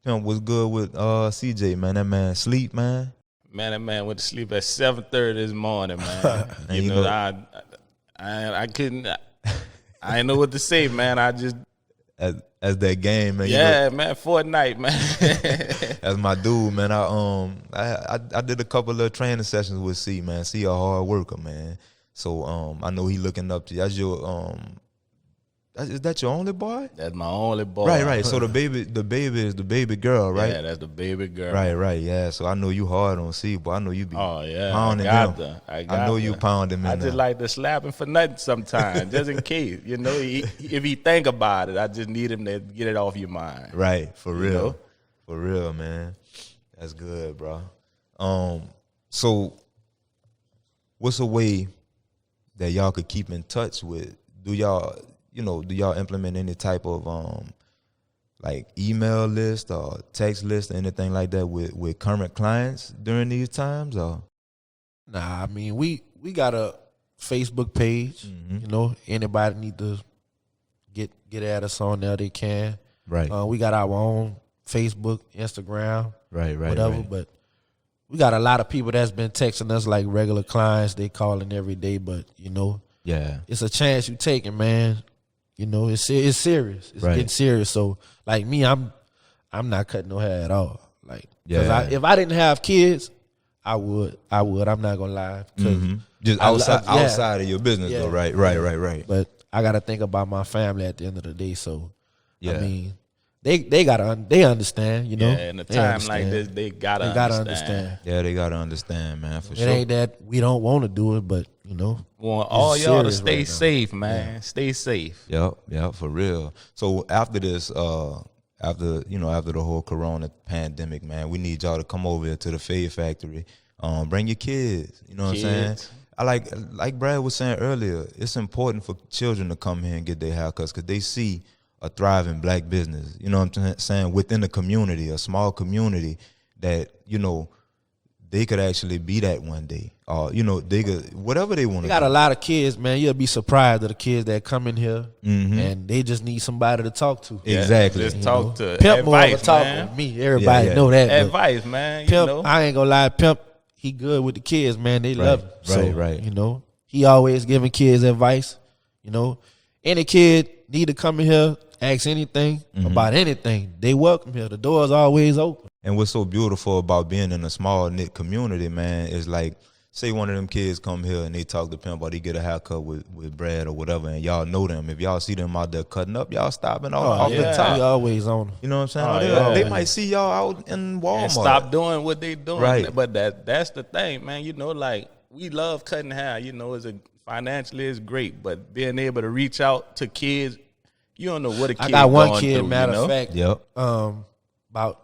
Pimp was good with CJ, man. That man sleep, man. Man, that man went to sleep at 7:30 this morning, man. I couldn't. I didn't know what to say, man. I just as that game, man. Man, Fortnite, man. That's my dude, man. I did a couple of training sessions with C, man. C a hard worker, man. So I know he looking up to you. That's your is that your only boy? That's my only boy. Right. So the baby is the baby girl, right? Yeah, that's the baby girl. Right. Yeah. So I know you hard on C, but I know you be pounding him. I know you pounding him. I just like to slap him for nothing sometimes, just in case. If he think about it, I just need him to get it off your mind. Right. For real. For real, man. That's good, bro. So what's a way that y'all could keep in touch with? Do y'all implement any type of like email list or text list or anything like that with current clients during these times? Or Nah, I mean we got a Facebook page. Anybody need to get at us on there, they can. Right. We got our own Facebook, Instagram, right, whatever. Right. But we got a lot of people that's been texting us like regular clients. They calling every day, but yeah, it's a chance you taking, man. It's serious. It's getting serious. So like me, I'm not cutting no hair at all. Like, if I didn't have kids, I would. I'm not gonna lie. Just outside of your business, though. Right. But I gotta think about my family at the end of the day. So I mean, they understand. Yeah, in a time like this, they gotta understand. Yeah, they gotta understand, man. For sure. It ain't that we don't want to do it, but want all y'all to stay right safe, man. Yeah. Stay safe. Yep, for real. So after this, after the whole corona pandemic, man, we need y'all to come over here to the Fade Factory. Bring your kids. You know what I'm saying? I like Brad was saying earlier, it's important for children to come here and get their haircuts because they see a thriving black business. You know what I'm saying? Within a community, a small community that, they could actually be that one day. They could, whatever they want to do. We got a lot of kids, man. You'll be surprised at the kids that come in here and they just need somebody to talk to. Exactly. Just talk to. Pimp more of a man. talker than me. Everybody know that. Advice, man. Pimp, I ain't gonna lie, Pimp, he good with the kids, man. They love him. Right. He always giving kids advice. Any kid need to come in here, ask anything about anything. They welcome here. The door's always open. And what's so beautiful about being in a small knit community, man, is like, say one of them kids come here and they talk to Pimp or they get a haircut with Brad or whatever, and y'all know them. If y'all see them out there cutting up, y'all stopping off the top. We always on them. You know what I'm saying? They might see y'all out in Walmart. And stop doing what they doing. Right. But that's the thing, man. You know, like, we love cutting hair. You know, financially it's great, but being able to reach out to kids, you don't know what a kid I got one going kid, through, matter you know? of fact, Yep. about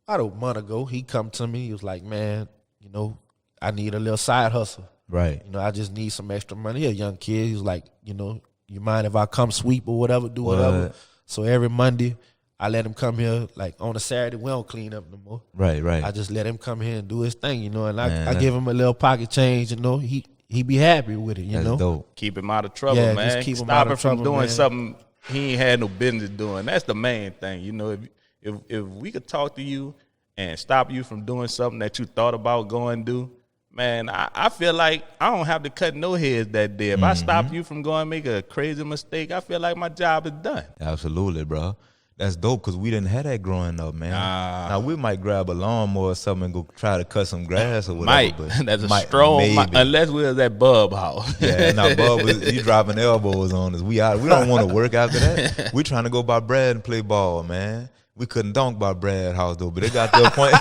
a month ago, he come to me. He was like, man, you know, I need a little side hustle. Right. You know, I just need some extra money. He a young kid. He was like, you know, you mind if I come sweep or whatever, do whatever. What? So every Monday, I let him come here. Like on a Saturday, we don't clean up no more. Right. I just let him come here and do his thing, you know, and Man, I give him a little pocket change, you know. He be happy with it, you That's know. dope. Keep him out of trouble, Yeah, man. just keep him Stop out him of from trouble, doing man. something he ain't had no business doing. That's the main thing. You know, if we could talk to you and stop you from doing something that you thought about going do, man, I feel like I don't have to cut no heads that day. If I stop you from going and make a crazy mistake, I feel like my job is done. Absolutely, bro. That's dope because we didn't have that growing up, man. Now we might grab a lawnmower or something and go try to cut some grass or whatever. Might. But That's a strong might, maybe. unless we was at Bub House. Yeah, now Bub, you dropping elbows on us. We don't want to work after that. We trying to go by Brad and play ball, man. We couldn't dunk by Brad House though, but it got to a point.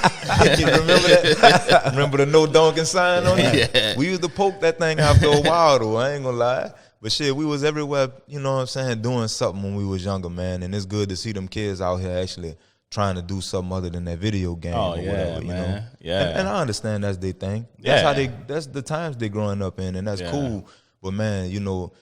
You remember that? Remember the no dunking sign on it? Yeah. We used to poke that thing after a while though. I ain't gonna lie. But shit, we was everywhere, you know what I'm saying, doing something when we was younger, man. And it's good to see them kids out here actually trying to do something other than that video game or whatever, you know. Yeah. And I understand that's their thing. That's the times they growing up in, and that's cool. But man, you know,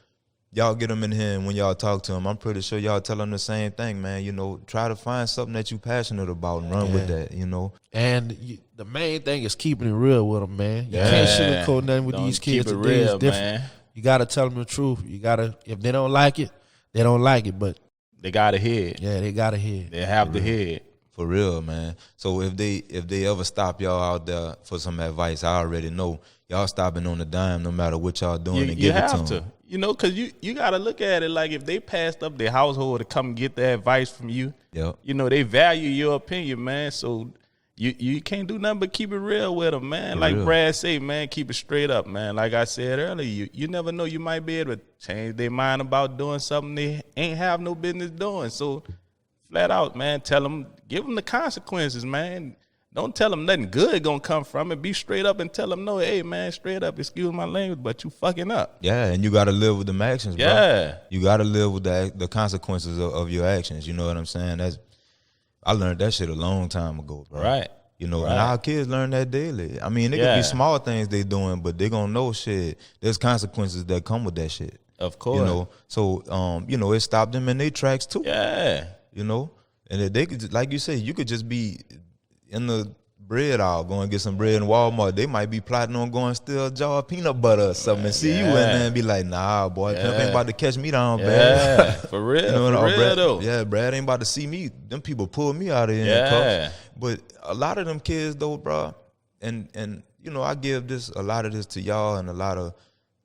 y'all get them in here, and when y'all talk to them, I'm pretty sure y'all tell them the same thing, man. You know, try to find something that you passionate about and run with that, you know. And the main thing is keeping it real with them, man. You can't sugarcoat nothing with these kids keep it today. It's real, different. man. You got to tell them the truth. You got to, if they don't like it, they don't like it. But They got a head. yeah, they got to hear. They have the head. For real, man. So if they ever stop y'all out there for some advice, I already know y'all stopping on the dime no matter what y'all doing and give it to them. You know, because you got to look at it like if they passed up their household to come get the advice from you, Yep. you know, they value your opinion, man. So you can't do nothing but keep it real with them, man. Like real. Brad say, man, keep it straight up, man. Like I said earlier, you never know, you might be able to change their mind about doing something they ain't have no business doing. So flat out, man, tell them, give them the consequences, man. Don't tell them nothing good gonna come from it. Be straight up and tell them, no, hey, man, straight up, excuse my language, but you fucking up. Yeah, and you got to live with them actions, bro. Yeah. You got to live with the consequences of your actions. You know what I'm saying? I learned that shit a long time ago, bro. Right. You know, Right. and our kids learn that daily. I mean, it could Yeah. be small things they doing, but they gonna know shit. There's consequences that come with that shit. Of course. You know, so you know, it stopped them in their tracks too. Yeah. You know, and if they could, like you said, you could just be in the bread aisle going get some bread in Walmart. They might be plotting on going steal a jar of peanut butter or something and see you in there and be like, nah, boy, Pimp ain't about to catch me down, Yeah. bad. For real. You know, For real, Brad, though. yeah, Brad ain't about to see me. Them people pull me out of here in Yeah. cuffs. But a lot of them kids though, bro, and you know, I give a lot of this to y'all and a lot of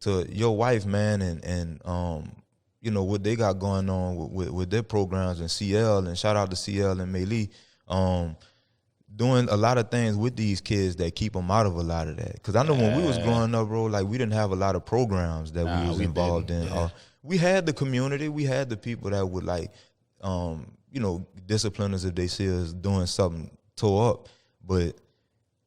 to your wife, man, and you know what they got going on with their programs and CL, and shout out to CL and Meili, doing a lot of things with these kids that keep them out of a lot of that. Because I know when we was growing up, bro, like we didn't have a lot of programs that we was involved in. We had the community, we had the people that would like, you know, discipline us if they see us doing something tore up, but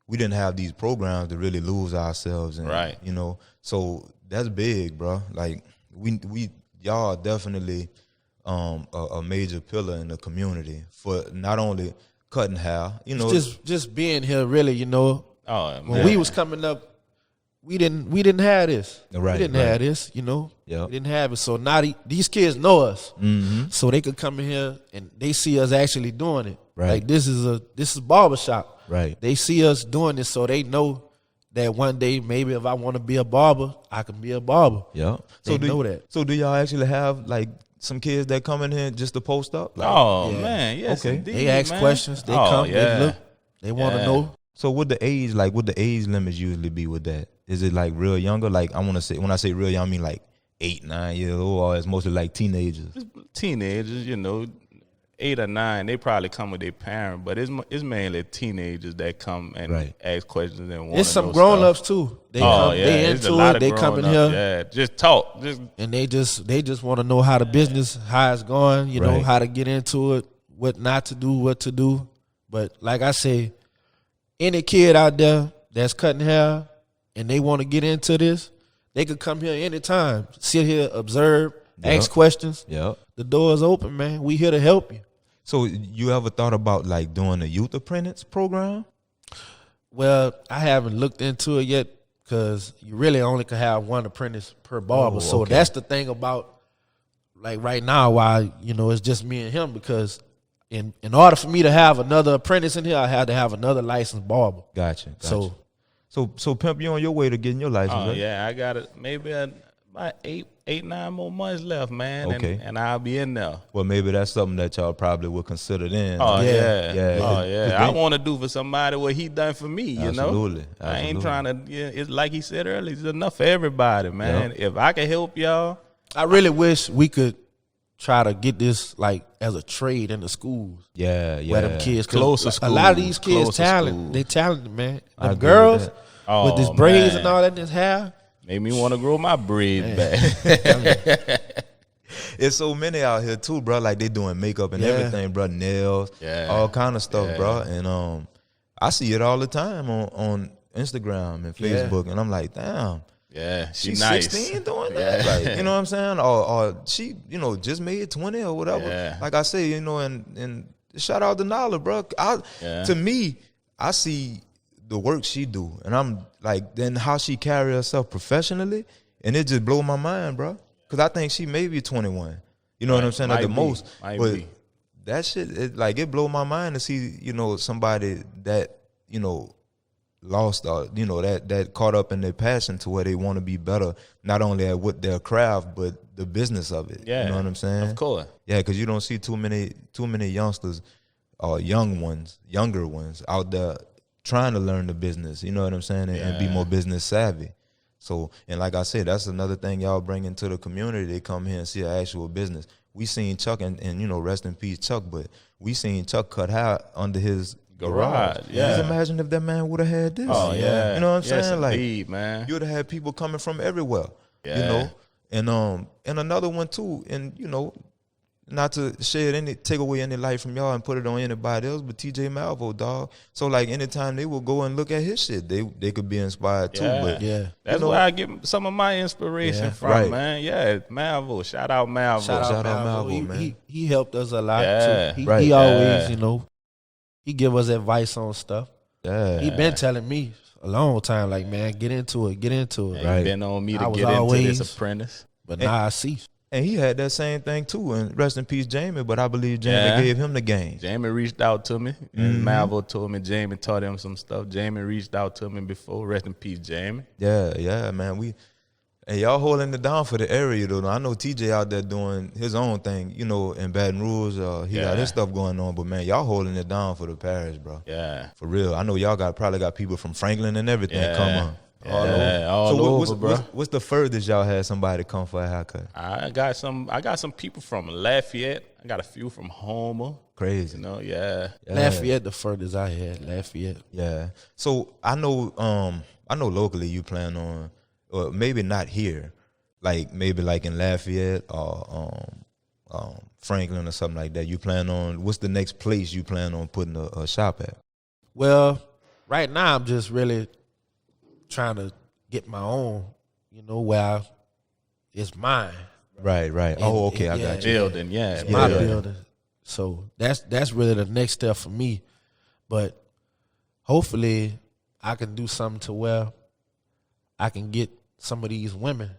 we didn't have these programs to really lose ourselves in. Right. You know, so that's big, bro. Like y'all are definitely a major pillar in the community for not only cutting hair, you know, Just being here, really, you know. Oh, When man. we was coming up, we didn't have this. Right, we didn't right. have this, you know. Yep. We didn't have it. So now these kids know us, Mm-hmm. so they could come in here and they see us actually doing it. Right. Like this is Barbershop. Right. They see us doing this, so they know that one day maybe if I want to be a barber, I can be a barber. Yeah. They know that. So do y'all actually have like some kids that come in here just to post up? Like, Oh, Yeah. man. Yes, Okay. indeed, They ask man. questions. They Oh, come. yeah. They look. They want to Yeah. know. So what the age limits usually be with that? Is it like real younger? Like when I say real young, I mean like 8, 9 years old, or it's mostly like teenagers. Teenagers, you know, 8 or 9, they probably come with their parent, but it's mainly teenagers that come and ask questions and want. It's some grown ups too. They come, they into it. They come in here, just talk, and they just want to know how the business, how it's going. You know, how to get into it, what not to do, what to do. But like I say, any kid out there that's cutting hair and they want to get into this, they could come here anytime, sit here, observe, ask questions. Yep. The door is open, man. We here to help you. So you ever thought about like doing a youth apprentice program? Well, I haven't looked into it yet because you really only can have one apprentice per barber. So that's the thing about like right now why, you know, it's just me and him, because in order for me to have another apprentice in here, I had to have another licensed barber. Gotcha. So Pimp, you on your way to getting your license, right? Yeah, I got it. Maybe about 9 more months left, man. Okay. And I'll be in there. Well, maybe that's something that y'all probably would consider then. Yeah. I want to do for somebody what he done for me, you Absolutely. know? I ain't trying to, it's like he said earlier, it's enough for everybody, man. Yep. If I can help y'all. I really wish we could try to get this like as a trade in the schools. Yeah. Where them kids, closer school. A lot of these kids they talented, man. Them girls with this braids and all that in his hair. Made me want to grow my braids back. It's so many out here too, bro. Like they doing makeup and everything, bro. Nails, all kind of stuff, bro. And I see it all the time on Instagram and Facebook, and I'm like, damn. Yeah, she's nice. 16 doing that. Like, you know what I'm saying? Or she, you know, just made 20 or whatever. Yeah. Like I say, you know, and shout out to Nala, bro. To me, I see the work she do, and I'm like, then how she carry herself professionally, and it just blow my mind, bro. Because I think she may be 21. You know what I'm saying? At the most. But that shit, it blow my mind to see, you know, somebody that, you know, lost, you know, that caught up in their passion to where they want to be better, not only at what their craft, but the business of it. Yeah, you know what I'm saying? Of course. Yeah, because you don't see too many youngsters or younger ones out there trying to learn the business. You know what I'm saying? And be more business savvy. So, and like I said, that's another thing y'all bring into the community. They come here and see an actual business. We seen Chuck, and you know, rest in peace, Chuck, but we seen Chuck cut hair under his garage. Yeah. Just imagine if that man would have had this. Oh, yeah. You know what I'm saying? Indeed, man. You would have had people coming from everywhere. Yeah. You know? And another one too, and you know, not to take away any light from y'all and put it on anybody else, but TJ Malvo, dog. So like anytime they will go and look at his shit, they could be inspired too. But that's where I get some of my inspiration from, man. Yeah, Malvo. Shout out Malvo. Shout out Malvo, man. He helped us a lot too. He always, you know, he give us advice on stuff. Yeah. He been telling me a long time, like, man, get into it. Yeah, he been on me to get into this apprentice. But now I see. And he had that same thing too. And rest in peace, Jamie. But I believe Jamie gave him the game. Jamie reached out to me, and Malvo told me Jamie taught him some stuff. Jamie reached out to me before. Rest in peace, Jamie. Yeah, man. And y'all holding it down for the area though. I know TJ out there doing his own thing, you know, in Baton Rouge. He got his stuff going on, but man, y'all holding it down for the parish, bro. Yeah, for real. I know y'all probably got people from Franklin and everything come on. All over, bro. What's the furthest y'all had somebody come for a haircut? I got some people from Lafayette. I got a few from Homer. Crazy, you know. Lafayette, the furthest I had. Lafayette. Yeah. So I know locally you plan on, or maybe not here, like maybe like in Lafayette or Franklin or something like that. You plan on, what's the next place you plan on putting a shop at? Well, right now I'm just really trying to get my own, you know, where it's mine. Right. I got you. Building, it's my building. So that's really the next step for me. But hopefully I can do something to where I can get some of these women,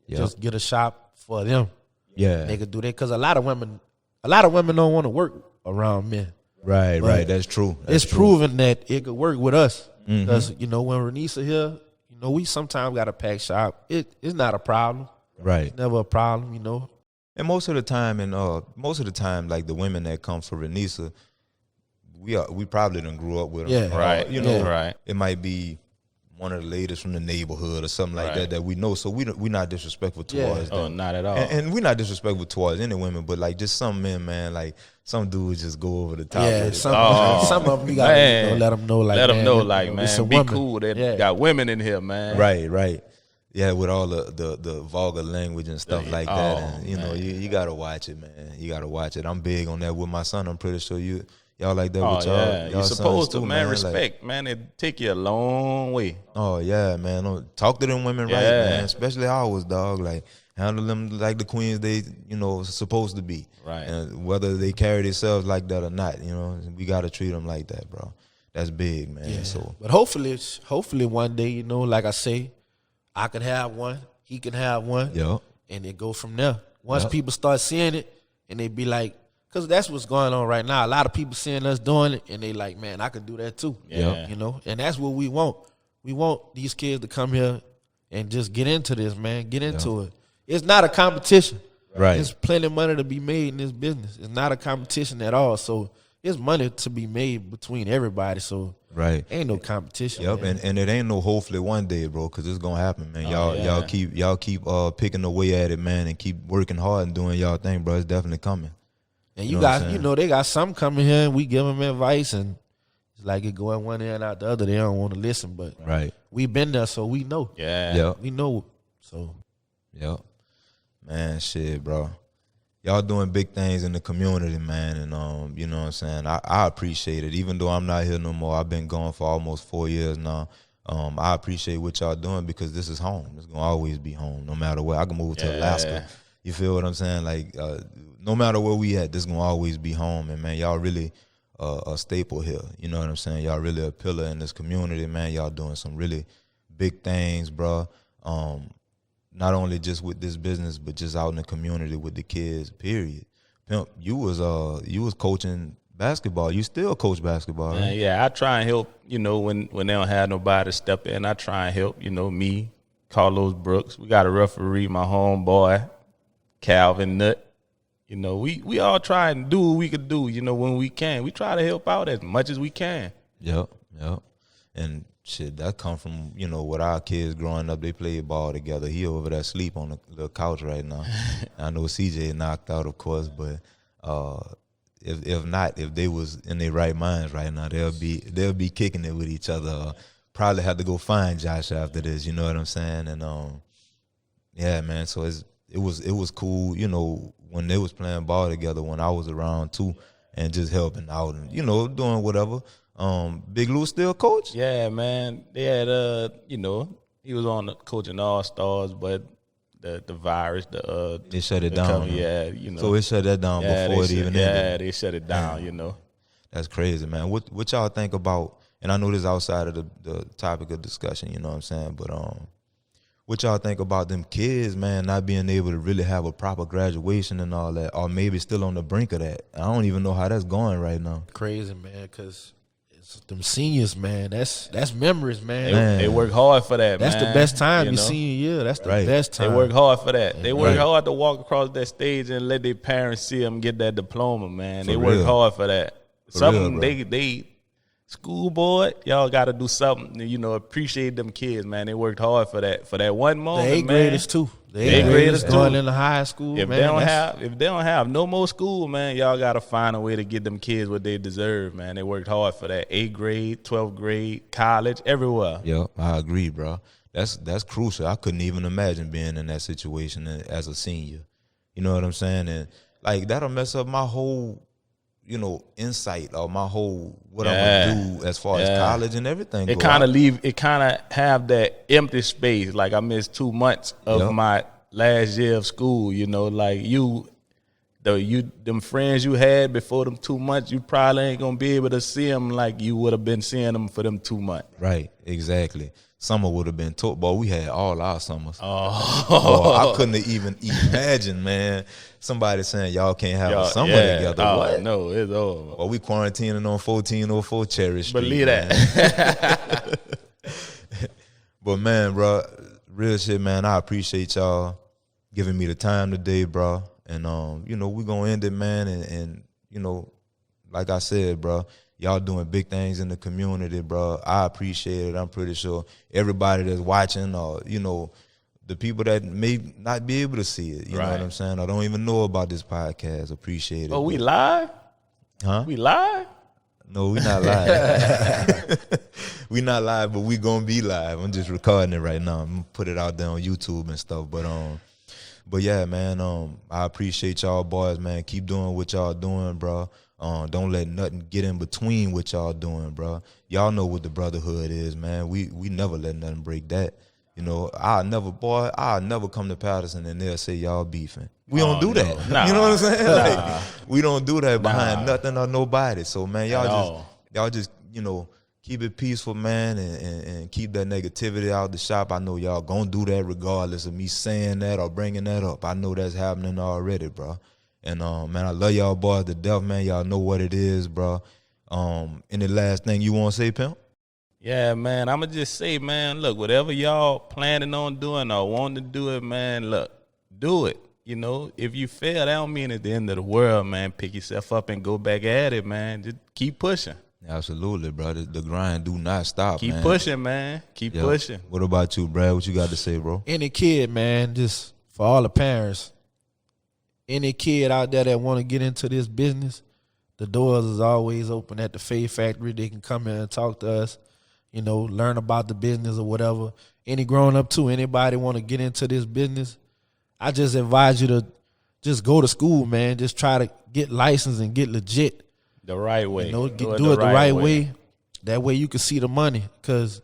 just get a shop for them. Yeah, they could do that, because a lot of women don't want to work around men. Right. That's true. It's proven that it could work with us, because you know, when Renisa here, you know, we sometimes got a pack shop. It's not a problem. Right. It's never a problem, you know. And most of the time, like the women that come for Renisa, we probably done grew up with them. Yeah. Right. You know, right. It might be one of the ladies from the neighborhood or something like Right. that we know. So we not disrespectful towards them. Oh, not at all. And we're not disrespectful towards any women, but like just some men, man, like some dudes just go over the top. Yeah, with it. some of them you gotta let them know, like, let them know, man, like, it's man, a be woman. cool. They Yeah. got women in here, man. Right. Yeah, with all the vulgar language and stuff like that. Oh, And, you know, you got to watch it, man. You got to watch it. I'm big on that with my son. I'm pretty sure y'all like that Oh, with y'all. yeah. Y'all You're sons supposed to, too, man. Like, Respect, man. It take you a long way. oh, yeah, man. Talk to them women right, Yeah. man. Especially ours, dog. Like, handle them like the queens they, supposed to be. Right. And whether they carry themselves like that or not, we got to treat them like that, bro. That's big, man. Yeah. So, But hopefully one day, like I say, I can have one, he can have one, yeah. and it go from there. Once Yep. people start seeing it, and they be like, because that's what's going on right now. A lot of people seeing us doing it, and they like, man, I can do that too. Yeah. And that's what we want. We want these kids to come here and just get into this, man. Get into it. It's not a competition. Right. There's plenty of money to be made in this business. It's not a competition at all. So there's money to be made between everybody. So Right. ain't no competition. Yep, man. and it ain't no hopefully one day, bro, because it's gonna happen, man. Oh, Y'all yeah. keep picking away at it, man, and keep working hard and doing y'all thing, bro. It's definitely coming. And You know what I'm got, saying? they got some coming here and we give them advice and it's like it going one ear and out the other. They don't want to listen, but Right. we been there, so we know. Yeah. Yep. We know. So Yep. Man, shit, bro. Y'all doing big things in the community, man, and you know what I'm saying? I appreciate it. Even though I'm not here no more, I've been gone for almost 4 years now. I appreciate what y'all doing because this is home. It's gonna always be home, no matter where. I can move to Alaska. You feel what I'm saying? Like, no matter where we at, this gonna always be home. And man, y'all really a staple here. You know what I'm saying? Y'all really a pillar in this community, man. Y'all doing some really big things, bro. Not only just with this business, but just out in the community with the kids. Period. Pimp, you was coaching basketball. You still coach basketball, right? Yeah, I try and help, when they don't have nobody to step in, I try and help, me, Carlos Brooks. We got a referee, my homeboy, Calvin Nutt. We all try and do what we could do, when we can. We try to help out as much as we can. Yep. And shit, that come from, with our kids growing up, they played ball together. He over there asleep on the little couch right now. I know CJ knocked out, of course, but if they was in their right minds right now, they'll be kicking it with each other. Probably have to go find Josh after this, you know what I'm saying? And yeah, man, so it was cool, when they was playing ball together when I was around too, and just helping out and, doing whatever. Big Lou still coach? Yeah, man. They had he was on the coaching All-Stars, but the virus, They shut it down. Yeah, So it shut that down before it even ended. Yeah, they shut it down, That's crazy, man. What y'all think about, and I know this is outside of the topic of discussion, you know what I'm saying, but what y'all think about them kids, man, not being able to really have a proper graduation and all that, or maybe still on the brink of that? I don't even know how that's going right now. crazy, man, because it's them seniors, man. That's memories, man. They work hard for that, That's man. the best time, you your know? senior year. That's the Right. best They time. work hard for that. They work Right. hard to walk across that stage and let their parents see them get that diploma, man. They work real. hard for that. For Something real, bro. they school board, y'all got to do something. Appreciate them kids, man. They worked hard for that. For that one The moment, eighth man. graders too. The eighth eighth graders graders going too. into high school, If man. they don't have no more school, man, y'all gotta find a way to get them kids what they deserve, man. They worked hard for that. 8th grade, 12th grade, college, everywhere. Yep, I agree, bro. That's crucial. I couldn't even imagine being in that situation as a senior. You know what I'm saying? And like that'll mess up my whole, insight or my whole what I'm gonna do as far as college and everything. It kind of have that empty space. Like I missed 2 months of Yep. my last year of school. Like them friends you had before them 2 months, you probably ain't gonna be able to see them like you would have been seeing them for them 2 months. Right, exactly. Summer would have been boy, we had all our summers. Oh, Boy, I couldn't even imagine, man. Somebody saying y'all can't have a summer together. Oh, What? no, it's over. Or we quarantining on 1404 Cherry Street. Believe man. that. But man, bro, real shit, man. I appreciate y'all giving me the time today, bro. And we gonna end it, man. And like I said, bro, Y'all doing big things in the community, bro. I appreciate it. I'm pretty sure everybody that's watching, or the people that may not be able to see it, you know what I'm saying? I don't even know about this podcast. Appreciate it. Oh, we live? Huh? We live? No, we not live. We not live, but we gonna be live. I'm just recording it right now. I'm gonna put it out there on YouTube and stuff. But yeah, man, I appreciate y'all boys, man. Keep doing what y'all doing, bro. Don't let nothing get in between what y'all doing, bro. Y'all know what the brotherhood is, man. We never let nothing break that. I'll never come to Patterson and they'll say y'all beefing. We don't do that. Nah. You know what I'm saying? Like, we don't do that behind nothing or nobody. So, man, y'all just keep it peaceful, man, and keep that negativity out the shop. I know y'all gonna do that regardless of me saying that or bringing that up. I know that's happening already, bro. And, man, I love y'all boys to death, man. Y'all know what it is, bro. Any last thing you want to say, Pimp? Yeah, man, I'm going to just say, man, look, whatever y'all planning on doing or wanting to do it, man, look, do it. If you fail, that don't mean it's the end of the world, man. Pick yourself up and go back at it, man. Just keep pushing. Absolutely, bro. The grind do not stop, Keep man. pushing, man. Keep pushing. What about you, Brad? What you got to say, bro? Any kid, man, just for all the parents, any kid out there that want to get into this business, the doors is always open at the Faith Factory. They can come in and talk to us, learn about the business or whatever. Any grown up too, anybody want to get into this business, I just advise you to just go to school, man. Just try to get licensed and get legit. The right way. Do it the right way. That way you can see the money. Because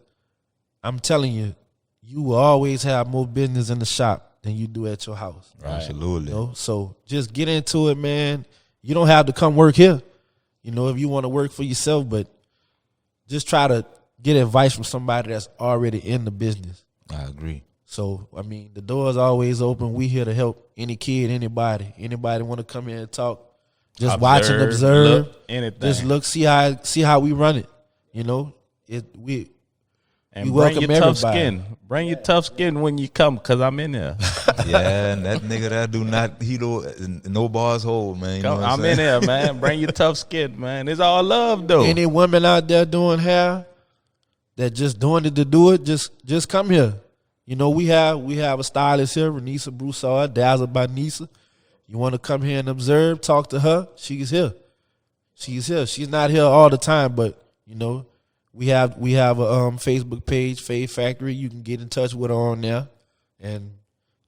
I'm telling you, you will always have more business in the shop than you do at your house. Right. Absolutely. So just get into it, man. You don't have to come work here, if you want to work for yourself, but just try to get advice from somebody that's already in the business. I agree. So, the door's always open. We here to help any kid, anybody. Anybody want to come in and talk, just watch and observe. Look, anything. Just look, see how we run it. We welcome your tough everybody. skin. Bring your tough skin when you come, because I'm in there. Yeah, and that nigga that do not, he don't, no bars hold, man. You know what I'm saying? in there, man. Bring your tough skin, man. It's all love, though. Any women out there doing hair that just doing it to do it, just come here. We have a stylist here, Renisa Broussard, dazzled by Nisa. You want to come here and observe, talk to her, she's here. She's here. She's not here all the time, but we have a Facebook page, Faith Factory. You can get in touch with her on there and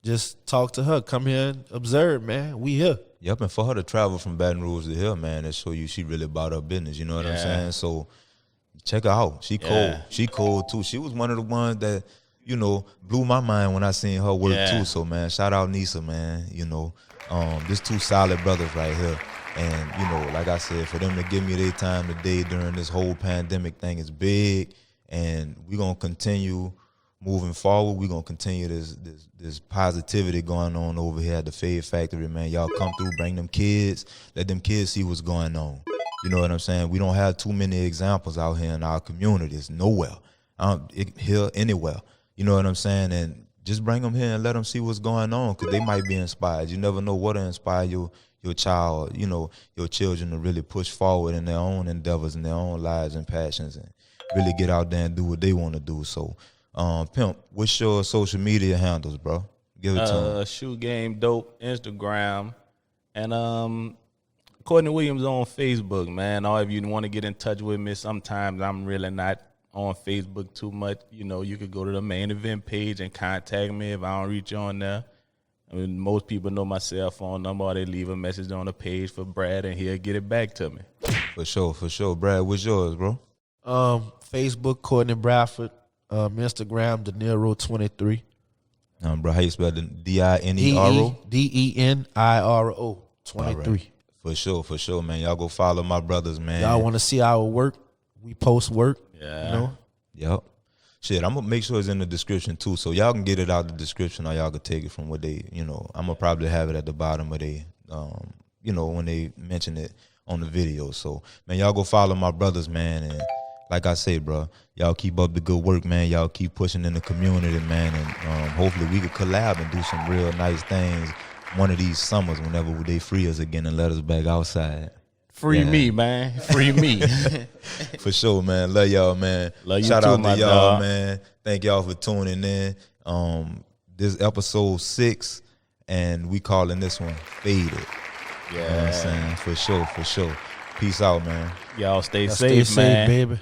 just talk to her. Come here and observe, man. We here. Yep, and for her to travel from Baton Rouge to here, man, that show you she really about her business. You know what I'm saying? So check her out. She cold. Yeah. She cold too. She was one of the ones that, blew my mind when I seen her work too. So man, shout out Nisa, man. Just two solid brothers right here. And, like I said, for them to give me their time today during this whole pandemic thing is big. And we're gonna continue moving forward. We're gonna continue this positivity going on over here at the Faith Factory, man. Y'all come through, bring them kids, let them kids see what's going on. You know what I'm saying? We don't have too many examples out here in our communities, nowhere. Here, anywhere. You know what I'm saying? And just bring them here and let them see what's going on, because they might be inspired. You never know what'll inspire your child, your children to really push forward in their own endeavors and their own lives and passions and really get out there and do what they want to do. So, Pimp, what's your social media handles, bro? Give it to them. Shoe Game Dope, Instagram, and Courtney Williams on Facebook, man. Or if you want to get in touch with me, sometimes I'm really not on Facebook too much. You could go to the main event page and contact me if I don't reach you on there. Most people know my cell phone number, or they leave a message on the page for Brad, and he'll get it back to me. For sure. Brad, what's yours, bro? Facebook, Courtney Bradford. Instagram, Deniro23. Bro, how you spell the Dinero? Deniro 23. Right. For sure, man. Y'all go follow my brothers, man. Y'all want to see our work? We post work. Yeah. Yep. Shit, I'm gonna make sure it's in the description too, so y'all can get it out of the description, or y'all can take it from what they, I'm gonna probably have it at the bottom of they, when they mention it on the video. So, man, y'all go follow my brothers, man, and like I say, bro, y'all keep up the good work, man. Y'all keep pushing in the community, man, and hopefully we could collab and do some real nice things one of these summers whenever they free us again and let us back outside. Free me, man. Free me. For sure, man. Love y'all, man. Love you Shout too, out my to y'all, dog. man. Thank y'all for tuning in. This episode 6, and we calling this one Faded. You know what I'm saying? For sure. Peace out, man. Y'all stay Stay safe, man. baby.